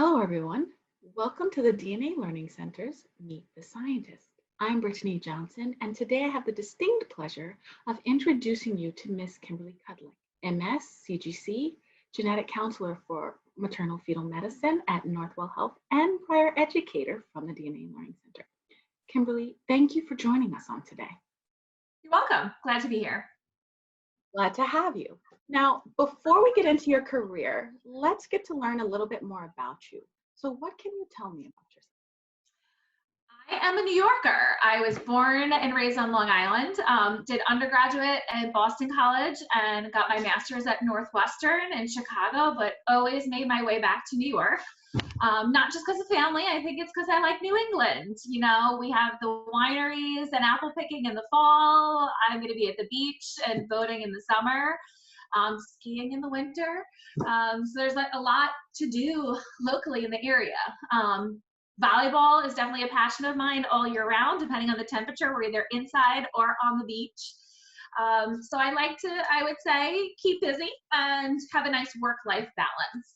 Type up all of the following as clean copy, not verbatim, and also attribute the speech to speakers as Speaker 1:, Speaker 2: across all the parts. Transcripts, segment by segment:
Speaker 1: Hello, everyone. Welcome to the DNA Learning Center's Meet the Scientist. I'm Brittany Johnson, and today I have the distinct pleasure of introducing you to Miss Kimberly Kudlack, MS, CGC, genetic counselor for Maternal Fetal Medicine at Northwell Health, and prior educator from the DNA Learning Center. Kimberly, thank you for joining us on today.
Speaker 2: You're welcome. Glad to be here.
Speaker 1: Glad to have you. Now, before we get into your career, let's get to learn a little bit more about you. So what can you tell me about yourself?
Speaker 2: I am a New Yorker. I was born and raised on Long Island, did undergraduate at Boston College, and got my master's at Northwestern in Chicago, but always made my way back to New York. Not just because of family, I think it's because I like New England. You know, we have the wineries and apple picking in the fall. I'm going to be at the beach and boating in the summer, skiing in the winter. So there's like a lot to do locally in the area. Volleyball is definitely a passion of mine all year round, depending on the temperature. We're either inside or on the beach. So I like to, I would say, keep busy and have a nice work-life balance.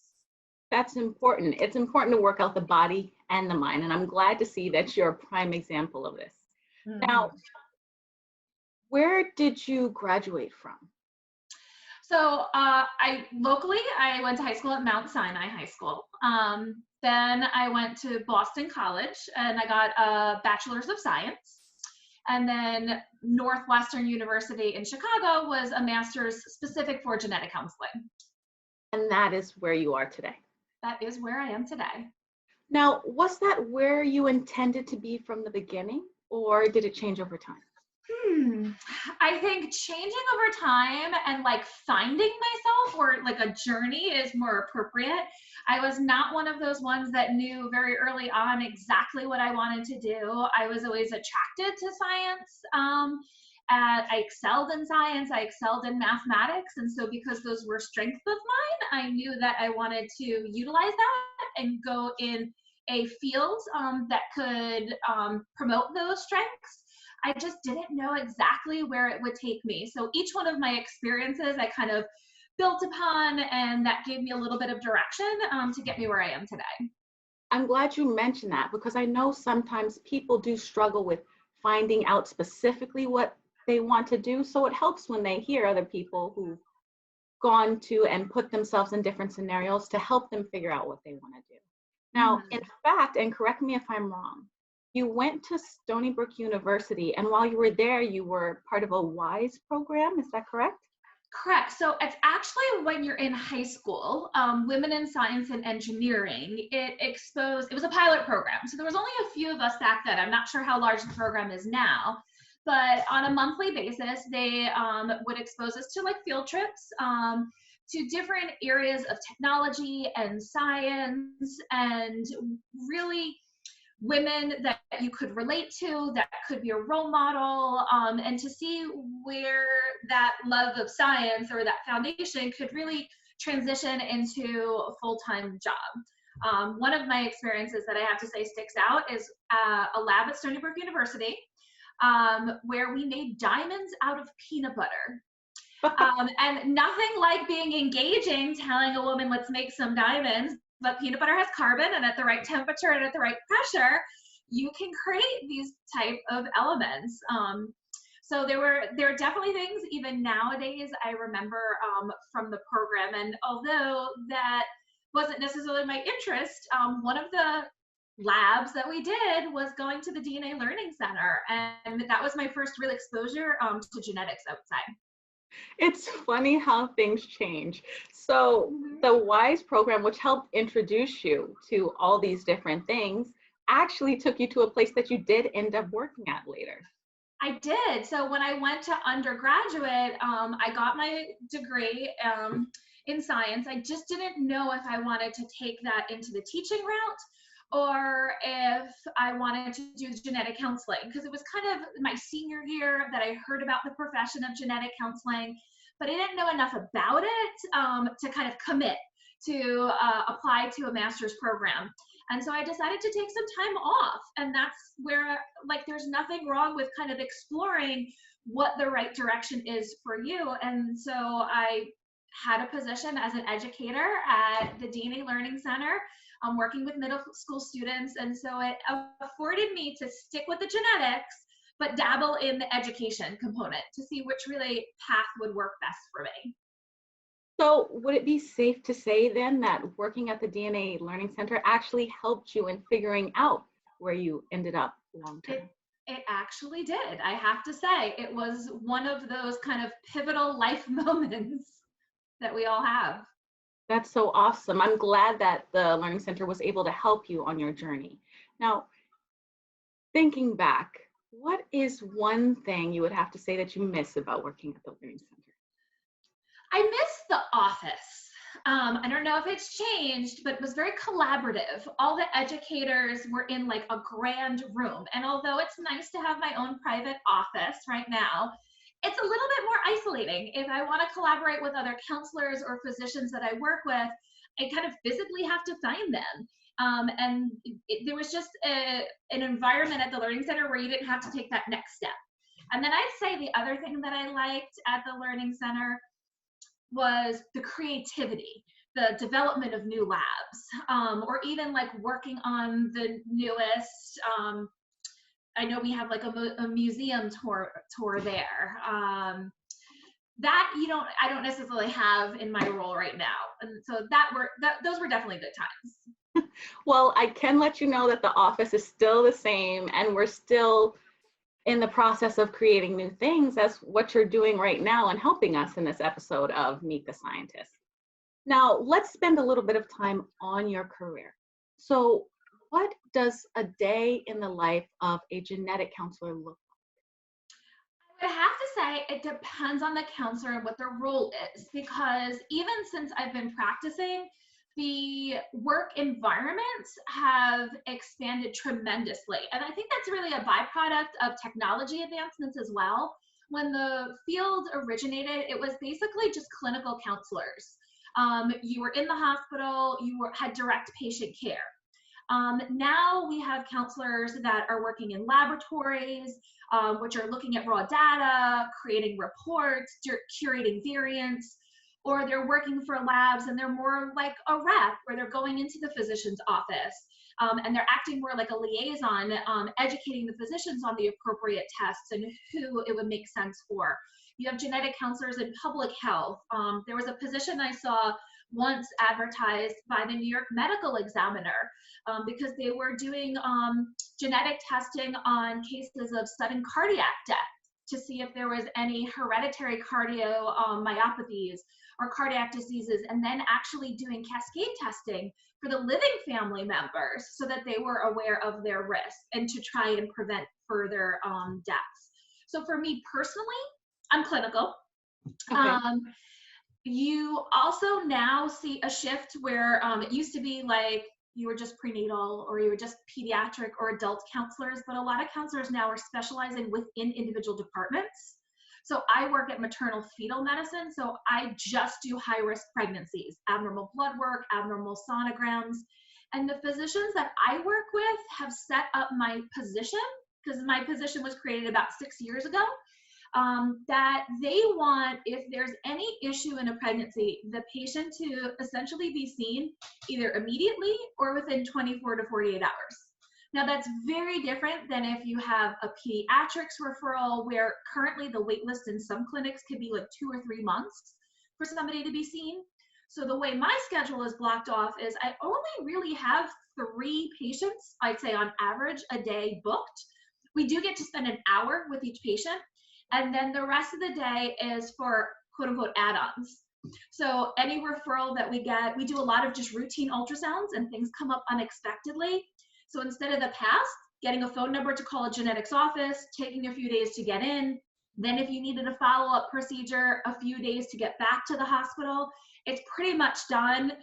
Speaker 1: That's important. It's important to work out the body and the mind, and I'm glad to see that you're a prime example of this. Now, where did you graduate from?
Speaker 2: So I went to high school at Mount Sinai High School. Then I went to Boston College and I got a Bachelor's of Science. And then Northwestern University in Chicago was a master's specific for genetic counseling.
Speaker 1: And that is where you are today.
Speaker 2: That is where I am today.
Speaker 1: Now, was that where you intended to be from the beginning, or did it change over time?
Speaker 2: I think changing over time and like finding myself or like a journey is more appropriate. I was not one of those ones that knew very early on exactly what I wanted to do. I was always attracted to science. I excelled in science, I excelled in mathematics. And so because those were strengths of mine, I knew that I wanted to utilize that and go in a field that could promote those strengths. I just didn't know exactly where it would take me. So each one of my experiences I kind of built upon, and that gave me a little bit of direction to get me where I am today.
Speaker 1: I'm glad you mentioned that, because I know sometimes people do struggle with finding out specifically what they want to do. So it helps when they hear other people who've gone to and put themselves in different scenarios to help them figure out what they want to do. Now, in fact, and correct me if I'm wrong, you went to Stony Brook University, and while you were there, you were part of a WISE program. Is that correct?
Speaker 2: Correct. So it's actually when you're in high school, Women in Science and Engineering, it was a pilot program. So there was only a few of us back then. I'm not sure how large the program is now, but on a monthly basis, they would expose us to like field trips to different areas of technology and science, and really women that you could relate to, that could be a role model, and to see where that love of science or that foundation could really transition into a full-time job. One of my experiences that I have to say sticks out is a lab at Stony Brook University where we made diamonds out of peanut butter. And nothing like being engaging, telling a woman, let's make some diamonds. But peanut butter has carbon, and at the right temperature and at the right pressure, you can create these type of elements. So there were definitely things even nowadays I remember from the program. And although that wasn't necessarily my interest, one of the labs that we did was going to the DNA Learning Center, and that was my first real exposure to genetics outside.
Speaker 1: It's funny how things change. So the WISE program, which helped introduce you to all these different things, actually took you to a place that you did end up working at later.
Speaker 2: I did. So when I went to undergraduate, I got my degree in science. I just didn't know if I wanted to take that into the teaching route or if I wanted to do genetic counseling, because it was kind of my senior year that I heard about the profession of genetic counseling, but I didn't know enough about it to kind of commit to apply to a master's program. And so I decided to take some time off, and that's where, like, there's nothing wrong with kind of exploring what the right direction is for you. And so I had a position as an educator at the DNA Learning Center, working with middle school students. And so it afforded me to stick with the genetics, but dabble in the education component to see which really path would work best for me.
Speaker 1: So would it be safe to say then that working at the DNA Learning Center actually helped you in figuring out where you ended up long term?
Speaker 2: It actually did. I have to say, it was one of those kind of pivotal life moments that we all have.
Speaker 1: That's so awesome. I'm glad that the Learning Center was able to help you on your journey. Now, thinking back, what is one thing you would have to say that you miss about working at the Learning Center?
Speaker 2: I miss the office. I don't know if it's changed, but it was very collaborative. All the educators were in like a grand room. And although it's nice to have my own private office right now, it's a little bit more isolating. If I want to collaborate with other counselors or physicians that I work with, I kind of physically have to find them. There was just an environment at the Learning Center where you didn't have to take that next step. And then I'd say the other thing that I liked at the Learning Center was the creativity, the development of new labs, or even like working on the newest, I know we have like a museum tour there. That I don't necessarily have in my role right now. And so those were definitely good times.
Speaker 1: Well, I can let you know that the office is still the same and we're still in the process of creating new things. That's what you're doing right now and helping us in this episode of Meet the Scientist. Now, let's spend a little bit of time on your career. So what does a day in the life of a genetic counselor look like?
Speaker 2: I would have to say it depends on the counselor and what their role is, because even since I've been practicing, the work environments have expanded tremendously. And I think that's really a byproduct of technology advancements as well. When the field originated, it was basically just clinical counselors. You were in the hospital, had direct patient care. Now we have counselors that are working in laboratories, which are looking at raw data, creating reports, curating variants, or they're working for labs and they're more like a rep, or they're going into the physician's office and they're acting more like a liaison, educating the physicians on the appropriate tests and who it would make sense for. You have genetic counselors in public health. There was a position I saw once advertised by the New York Medical Examiner because they were doing genetic testing on cases of sudden cardiac death to see if there was any hereditary cardiomyopathies or cardiac diseases, and then actually doing cascade testing for the living family members so that they were aware of their risk and to try and prevent further deaths. So for me personally, I'm clinical. Okay. You also now see a shift where it used to be like you were just prenatal or you were just pediatric or adult counselors, but a lot of counselors now are specializing within individual departments. So I work at Maternal Fetal Medicine, so I just do high-risk pregnancies, abnormal blood work, abnormal sonograms, and the physicians that I work with have set up my position, because my position was created about 6 years ago, that they want, if there's any issue in a pregnancy, the patient to essentially be seen either immediately or within 24 to 48 hours. Now that's very different than if you have a pediatrics referral where currently the wait list in some clinics could be like 2 or 3 months for somebody to be seen. So the way my schedule is blocked off is I only really have 3 patients, I'd say on average, a day booked. We do get to spend an hour with each patient. And then the rest of the day is for quote unquote add-ons. So any referral that we get, we do a lot of just routine ultrasounds and things come up unexpectedly. So instead of the past, getting a phone number to call a genetics office, taking a few days to get in, then if you needed a follow-up procedure, a few days to get back to the hospital, it's pretty much done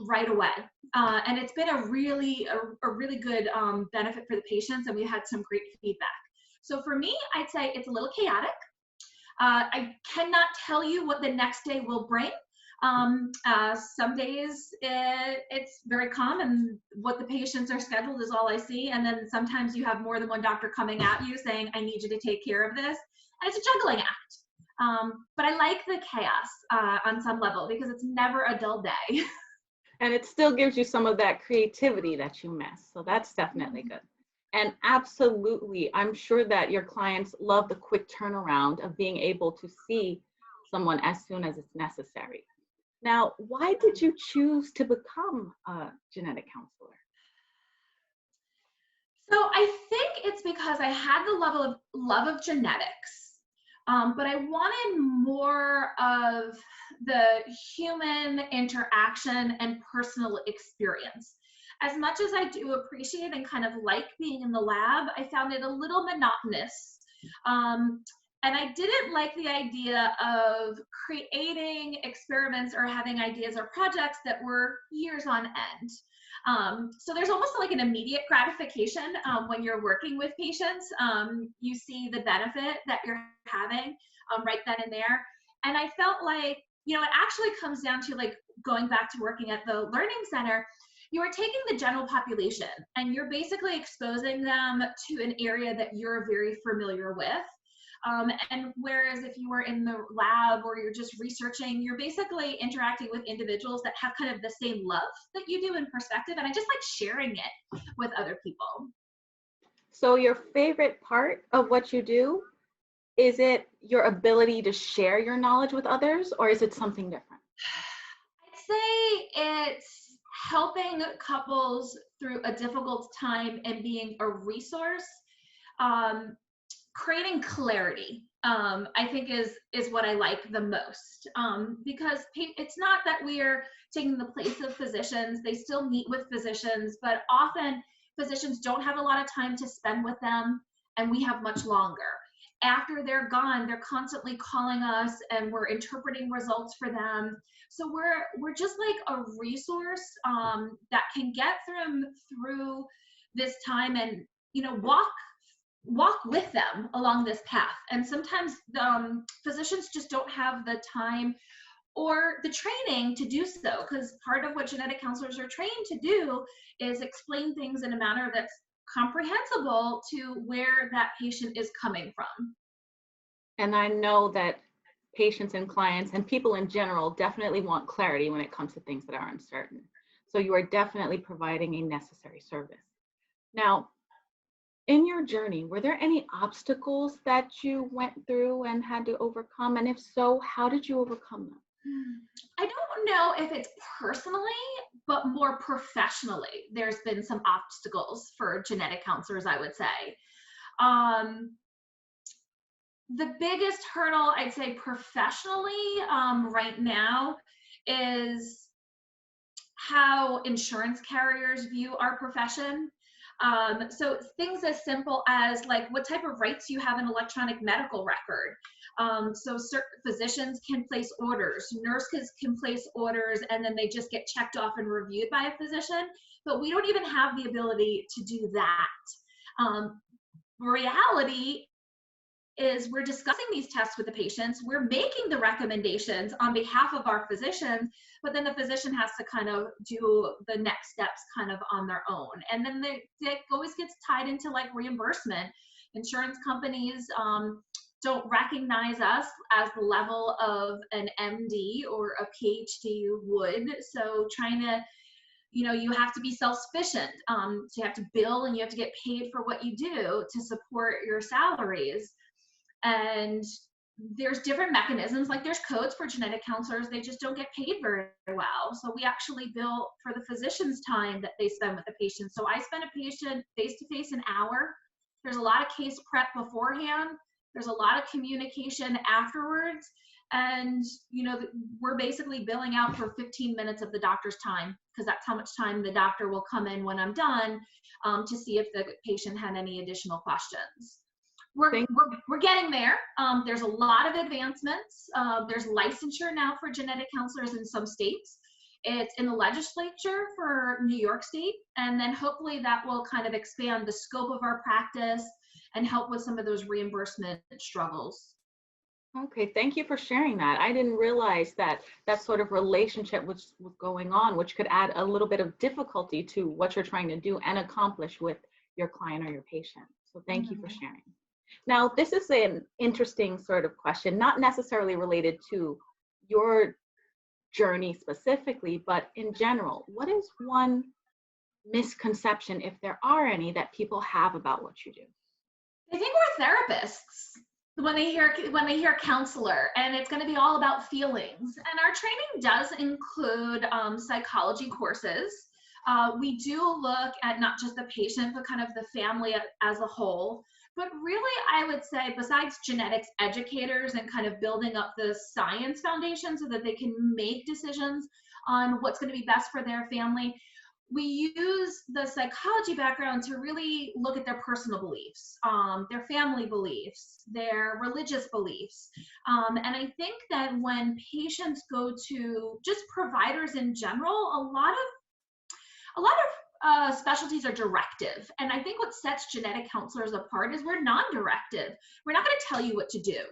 Speaker 2: right away. And it's been a really good benefit for the patients, and we had some great feedback. So for me, I'd say it's a little chaotic. I cannot tell you what the next day will bring. Some days it's very calm and what the patients are scheduled is all I see. And then sometimes you have more than one doctor coming at you saying, I need you to take care of this. And it's a juggling act. But I like the chaos on some level because it's never a dull day.
Speaker 1: And it still gives you some of that creativity that you miss. So that's definitely good. And absolutely, I'm sure that your clients love the quick turnaround of being able to see someone as soon as it's necessary. Now, why did you choose to become a genetic counselor?
Speaker 2: So I think it's because I had the love of genetics, but I wanted more of the human interaction and personal experience. As much as I do appreciate and kind of like being in the lab, I found it a little monotonous. Um, and I didn't like the idea of creating experiments or having ideas or projects that were years on end. So there's almost like an immediate gratification when you're working with patients. You see the benefit that you're having right then and there. And I felt like, it actually comes down to like going back to working at the Learning Center. You are taking the general population and you're basically exposing them to an area that you're very familiar with. And whereas if you were in the lab or you're just researching, you're basically interacting with individuals that have kind of the same love that you do in perspective. And I just like sharing it with other people.
Speaker 1: So your favorite part of what you do, is it your ability to share your knowledge with others, or is it something different?
Speaker 2: I'd say it's helping couples through a difficult time and being a resource. Creating clarity, I think is what I like the most, because it's not that we're taking the place of physicians. They still meet with physicians, but often physicians don't have a lot of time to spend with them, and we have much longer. After they're gone, they're constantly calling us and we're interpreting results for them. So we're just like a resource that can get them through this time and walk with them along this path. And sometimes physicians just don't have the time or the training to do so, because part of what genetic counselors are trained to do is explain things in a manner that's comprehensible to where that patient is coming from.
Speaker 1: And I know that patients and clients and people in general definitely want clarity when it comes to things that are uncertain. So you are definitely providing a necessary service. Now, in your journey, were there any obstacles that you went through and had to overcome? And if so, how did you overcome them?
Speaker 2: I don't know if it's personally, but more professionally, there's been some obstacles for genetic counselors, I would say. The biggest hurdle, I'd say professionally, right now is how insurance carriers view our profession. So things as simple as like what type of rights you have in electronic medical record. So certain physicians can place orders, nurses can place orders, and then they just get checked off and reviewed by a physician. But we don't even have the ability to do that. Reality is we're discussing these tests with the patients, we're making the recommendations on behalf of our physicians, but then the physician has to kind of do the next steps kind of on their own. And then it always gets tied into like reimbursement. Insurance companies don't recognize us as the level of an MD or a PhD would. So trying to, you have to be self-sufficient. So you have to bill and you have to get paid for what you do to support your salaries. And there's different mechanisms, like there's codes for genetic counselors, they just don't get paid very well. So we actually bill for the physician's time that they spend with the patient. So I spend a patient face-to-face an hour. There's a lot of case prep beforehand. There's a lot of communication afterwards. And, we're basically billing out for 15 minutes of the doctor's time, because that's how much time the doctor will come in when I'm done to see if the patient had any additional questions. We're getting there. There's a lot of advancements. There's licensure now for genetic counselors in some states. It's in the legislature for New York State. And then hopefully that will kind of expand the scope of our practice and help with some of those reimbursement struggles.
Speaker 1: Okay, thank you for sharing that. I didn't realize that sort of relationship was going on, which could add a little bit of difficulty to what you're trying to do and accomplish with your client or your patient. So thank you for sharing. Now, this is an interesting sort of question, not necessarily related to your journey specifically, but in general, what is one misconception, if there are any, that people have about what you do?
Speaker 2: I think we're therapists when they hear counselor, and it's going to be all about feelings. And our training does include psychology courses. We do look at not just the patient, but kind of the family as a whole. But really, I would say, besides genetics educators and kind of building up the science foundation so that they can make decisions on what's going to be best for their family, we use the psychology background to really look at their personal beliefs, their family beliefs, their religious beliefs. And I think that when patients go to just providers in general, a lot of specialties are directive. And I think what sets genetic counselors apart is we're non-directive. We're not going to tell you what to do.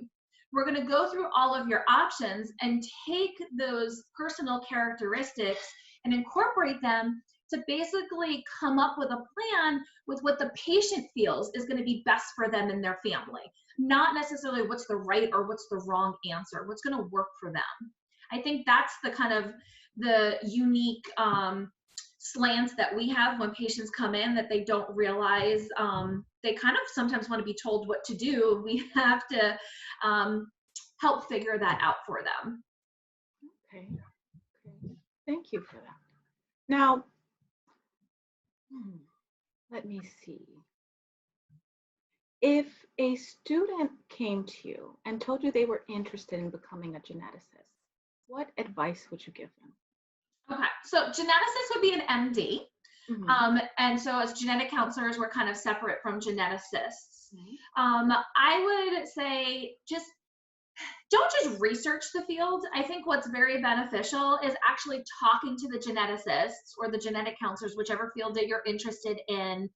Speaker 2: We're going to go through all of your options and take those personal characteristics and incorporate them to basically come up with a plan with what the patient feels is going to be best for them and their family. Not necessarily what's the right or what's the wrong answer, what's going to work for them. I think that's the kind of the unique slants that we have when patients come in, that they don't realize. They kind of sometimes want to be told what to do. We have to help figure that out for them.
Speaker 1: Okay. Thank you for that. Now, let me see. If a student came to you and told you they were interested in becoming a geneticist, what advice would you give them?
Speaker 2: Okay, so geneticist would be an MD.
Speaker 1: Mm-hmm.
Speaker 2: And so as genetic counselors, we're kind of separate from geneticists.
Speaker 1: Mm-hmm.
Speaker 2: I would say don't just research the field. I think what's very beneficial is actually talking to the geneticists or the genetic counselors, whichever field that you're interested in,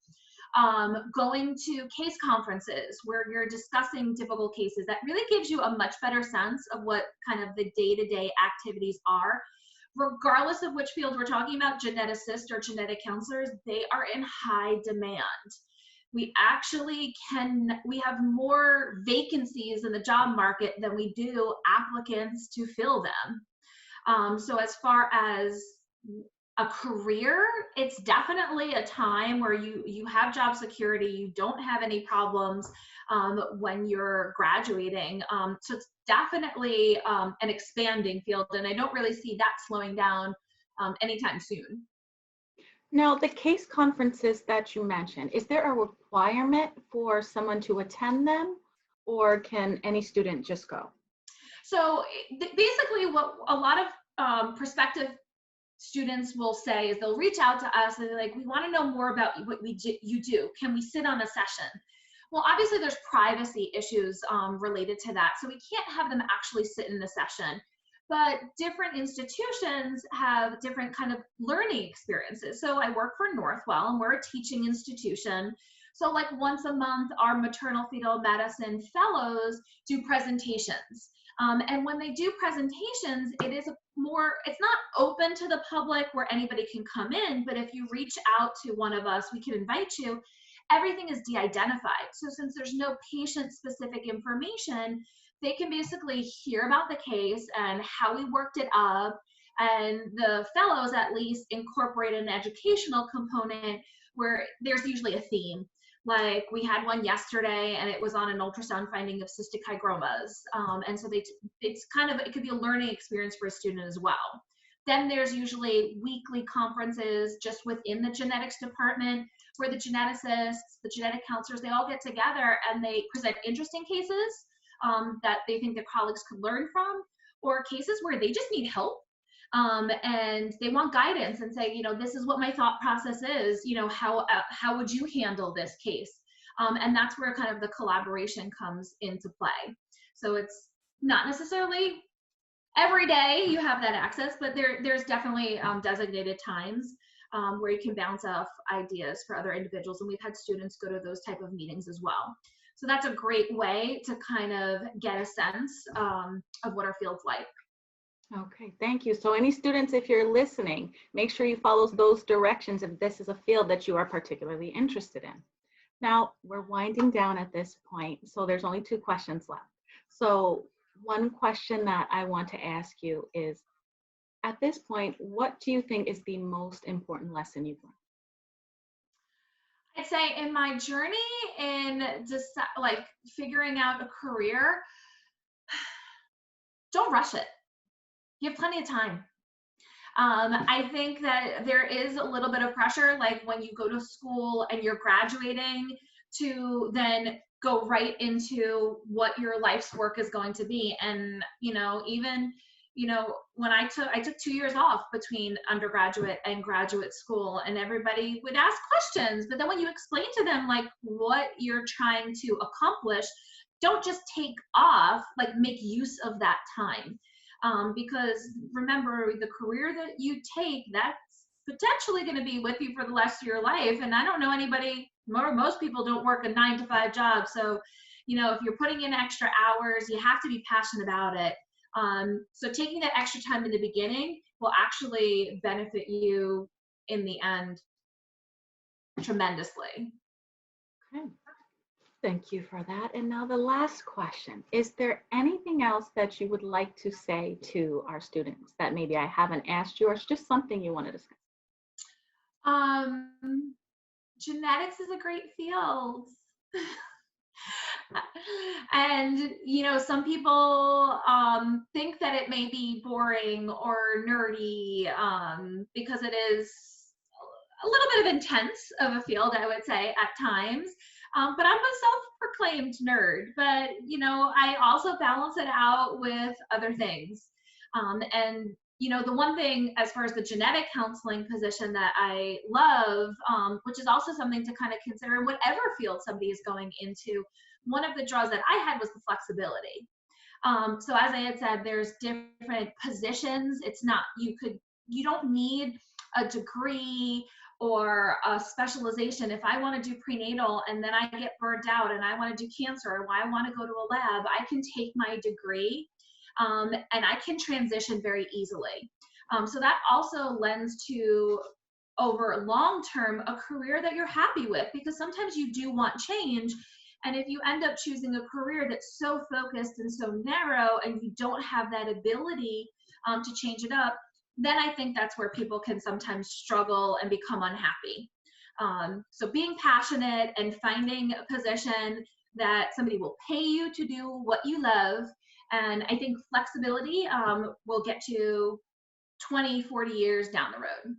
Speaker 2: going to case conferences where you're discussing difficult cases. That really gives you a much better sense of what kind of the day-to-day activities are. Regardless of which field we're talking about, geneticists or genetic counselors, they are in high demand. We have more vacancies in the job market than we do applicants to fill them. So as far as a career, it's definitely a time where you have job security, you don't have any problems when you're graduating. So it's definitely an expanding field, and I don't really see that slowing down anytime soon.
Speaker 1: Now, the case conferences that you mentioned, is there a requirement for someone to attend them, or can any student just go?
Speaker 2: So basically what a lot of prospective students will say is they'll reach out to us and they're like, we want to know more about what you do. Can we sit on a session? Well, obviously there's privacy issues related to that. So we can't have them actually sit in the session. But different institutions have different kind of learning experiences. So I work for Northwell, and we're a teaching institution. So like once a month, our maternal fetal medicine fellows do presentations. And when they do presentations, it's not open to the public where anybody can come in, but if you reach out to one of us, we can invite you. Everything is de-identified. So since there's no patient-specific information, they can basically hear about the case and how we worked it up. And the fellows at least incorporate an educational component where there's usually a theme. Like we had one yesterday and it was on an ultrasound finding of cystic hygromas. And so it could be a learning experience for a student as well. Then there's usually weekly conferences just within the genetics department where the geneticists, the genetic counselors, they all get together and they present interesting cases that they think their colleagues could learn from, or cases where they just need help and they want guidance and say, this is what my thought process is, how would you handle this case? And that's where kind of the collaboration comes into play. So it's not necessarily every day you have that access, but there's definitely designated times where you can bounce off ideas for other individuals. And we've had students go to those type of meetings as well. So that's a great way to kind of get a sense of what our field's like.
Speaker 1: Okay, thank you. So any students, if you're listening, make sure you follow those directions if this is a field that you are particularly interested in. Now we're winding down at this point, so there's only 2 questions left. So one question that I want to ask you is, at this point, what do you think is the most important lesson you've learned?
Speaker 2: I'd say in my journey in just like figuring out a career, don't rush it. You have plenty of time. I think that there is a little bit of pressure, like when you go to school and you're graduating, to then go right into what your life's work is going to be. And, even, when I took 2 years off between undergraduate and graduate school, and everybody would ask questions. But then when you explain to them, like, what you're trying to accomplish, don't just take off, like, make use of that time. Because remember, the career that you take, that's potentially going to be with you for the rest of your life. And I don't know anybody, most people don't work a 9-to-5 job. So, if you're putting in extra hours, you have to be passionate about it. So taking that extra time in the beginning will actually benefit you in the end tremendously.
Speaker 1: Okay. Thank you for that. And now the last question. Is there anything else that you would like to say to our students that maybe I haven't asked you, or it's just something you want to discuss?
Speaker 2: Genetics is a great field. And some people think that it may be boring or nerdy, because it is a little bit of intense of a field, I would say, at times. But I'm a self-proclaimed nerd, but I also balance it out with other things. And the one thing as far as the genetic counseling position that I love, which is also something to kind of consider in whatever field somebody is going into, one of the draws that I had was the flexibility. So as I had said, there's different positions. It's not, you don't need a degree or a specialization. If I want to do prenatal and then I get burnt out and I want to do cancer, or I want to go to a lab, I can take my degree, and I can transition very easily. So that also lends to, over long term, a career that you're happy with, because sometimes you do want change. And if you end up choosing a career that's so focused and so narrow, and you don't have that ability to change it up, then I think that's where people can sometimes struggle and become unhappy. So being passionate and finding a position that somebody will pay you to do what you love. And I think flexibility will get you 20, 40 years down the road.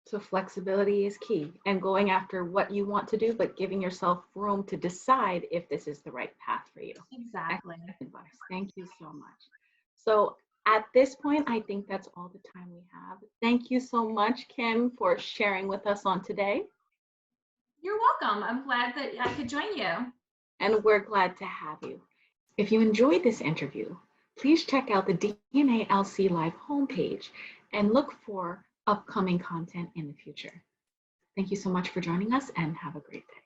Speaker 1: So flexibility is key, and going after what you want to do, but giving yourself room to decide if this is the right path for you.
Speaker 2: Exactly.
Speaker 1: Excellent advice. Thank you so much. So at this point, I think that's all the time we have. Thank you so much, Kim, for sharing with us on today.
Speaker 2: You're welcome. I'm glad that I could join you.
Speaker 1: And we're glad to have you. If you enjoyed this interview, please check out the DNA LC Live homepage and look for upcoming content in the future. Thank you so much for joining us, and have a great day.